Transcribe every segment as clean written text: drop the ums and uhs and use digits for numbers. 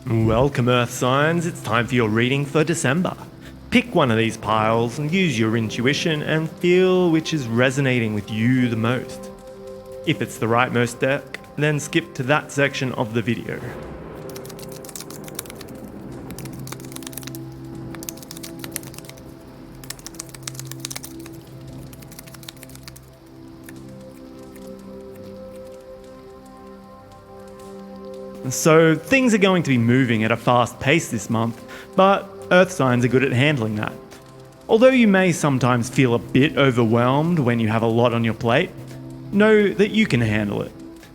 Welcome, Earth signs. It's time for your reading for December. Pick one of these piles and use your intuition and feel which is resonating with you the most. If it's the rightmost deck, then skip to that section of the video. So things are going to be moving at a fast pace this month, but Earth signs are good at handling that. Although you may sometimes feel a bit overwhelmed when you have a lot on your plate, know that you can handle it.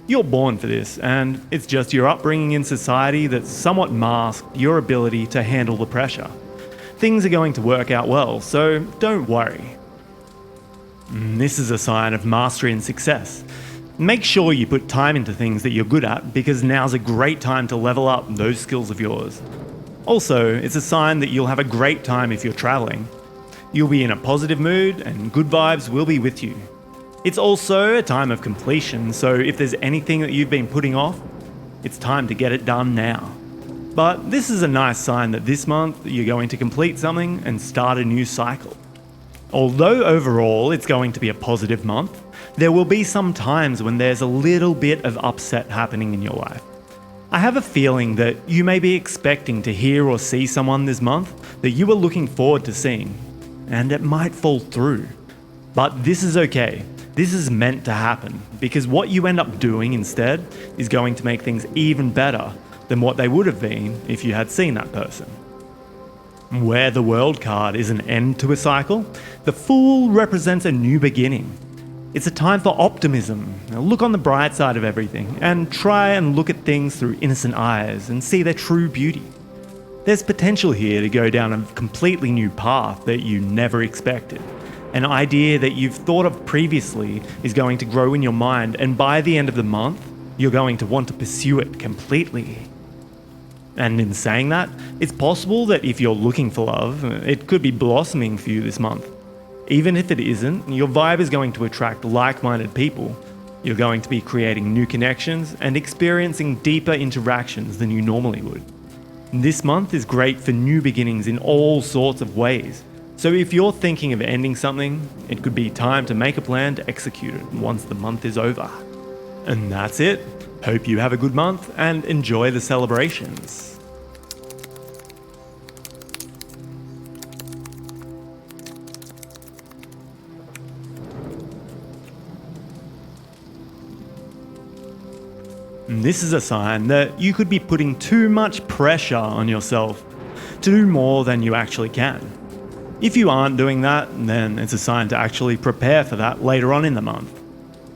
You're born for this, and it's just your upbringing in society that somewhat masked your ability to handle the pressure. Things are going to work out well, so don't worry. This is a sign of mastery and success. Make sure you put time into things that you're good at, because now's a great time to level up those skills of yours. Also, it's a sign that you'll have a great time if you're traveling. You'll be in a positive mood and good vibes will be with you. It's also a time of completion, so if there's anything that you've been putting off, it's time to get it done now. But this is a nice sign that this month you're going to complete something and start a new cycle. Although overall it's going to be a positive month, there will be some times when there's a little bit of upset happening in your life. I have a feeling that you may be expecting to hear or see someone this month that you were looking forward to seeing, and it might fall through. But this is okay. This is meant to happen, because what you end up doing instead is going to make things even better than what they would have been if you had seen that person. Where the World card is an end to a cycle, the Fool represents a new beginning. It's a time for optimism. Now look on the bright side of everything and try and look at things through innocent eyes and see their true beauty. There's potential here to go down a completely new path that you never expected. An idea that you've thought of previously is going to grow in your mind, and by the end of the month, you're going to want to pursue it completely. And in saying that, it's possible that if you're looking for love, it could be blossoming for you this month. Even if it isn't, your vibe is going to attract like-minded people. You're going to be creating new connections and experiencing deeper interactions than you normally would. This month is great for new beginnings in all sorts of ways. So if you're thinking of ending something, it could be time to make a plan to execute it once the month is over. And that's it. Hope you have a good month and enjoy the celebrations. This is a sign that you could be putting too much pressure on yourself to do more than you actually can. If you aren't doing that, then it's a sign to actually prepare for that later on in the month.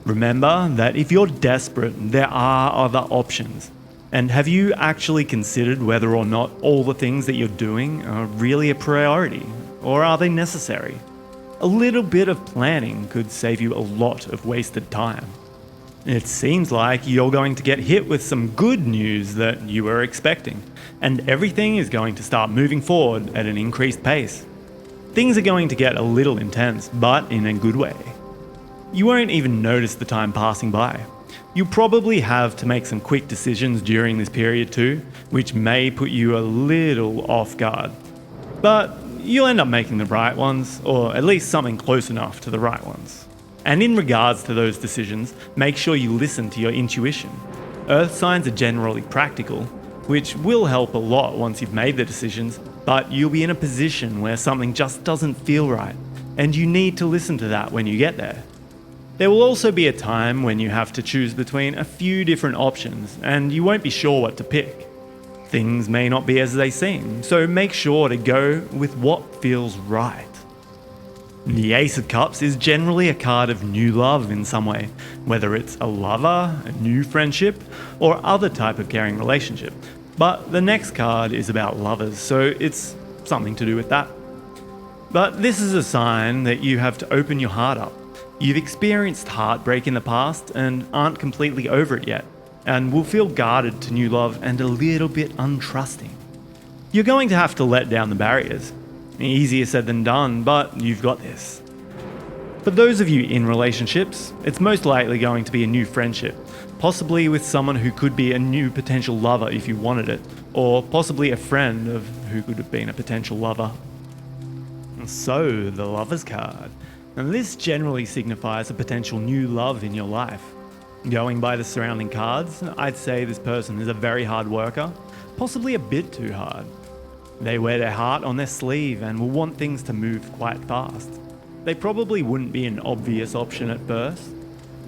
Remember that if you're desperate, there are other options. And have you actually considered whether or not all the things that you're doing are really a priority, or are they necessary? A little bit of planning could save you a lot of wasted time. It seems like you're going to get hit with some good news that you were expecting, and everything is going to start moving forward at an increased pace. Things are going to get a little intense, but in a good way. You won't even notice the time passing by. You'll probably have to make some quick decisions during this period too, which may put you a little off guard. But you'll end up making the right ones, or at least something close enough to the right ones. And in regards to those decisions, make sure you listen to your intuition. Earth signs are generally practical, which will help a lot once you've made the decisions, but you'll be in a position where something just doesn't feel right, and you need to listen to that when you get there. There will also be a time when you have to choose between a few different options, and you won't be sure what to pick. Things may not be as they seem, so make sure to go with what feels right. The Ace of Cups is generally a card of new love in some way, whether it's a lover, a new friendship, or other type of caring relationship. But the next card is about lovers, so it's something to do with that. But this is a sign that you have to open your heart up. You've experienced heartbreak in the past and aren't completely over it yet, and will feel guarded to new love and a little bit untrusting. You're going to have to let down the barriers. Easier said than done, but you've got this. For those of you in relationships, it's most likely going to be a new friendship, possibly with someone who could be a new potential lover if you wanted it, or possibly a friend of who could have been a potential lover. So, the Lover's card. And this generally signifies a potential new love in your life. Going by the surrounding cards, I'd say this person is a very hard worker, possibly a bit too hard. They wear their heart on their sleeve and will want things to move quite fast. They probably wouldn't be an obvious option at first,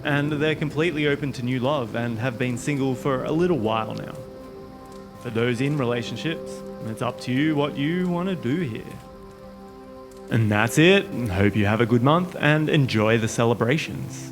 and they're completely open to new love and have been single for a little while now. For those in relationships, it's up to you what you want to do here. And that's it. Hope you have a good month and enjoy the celebrations.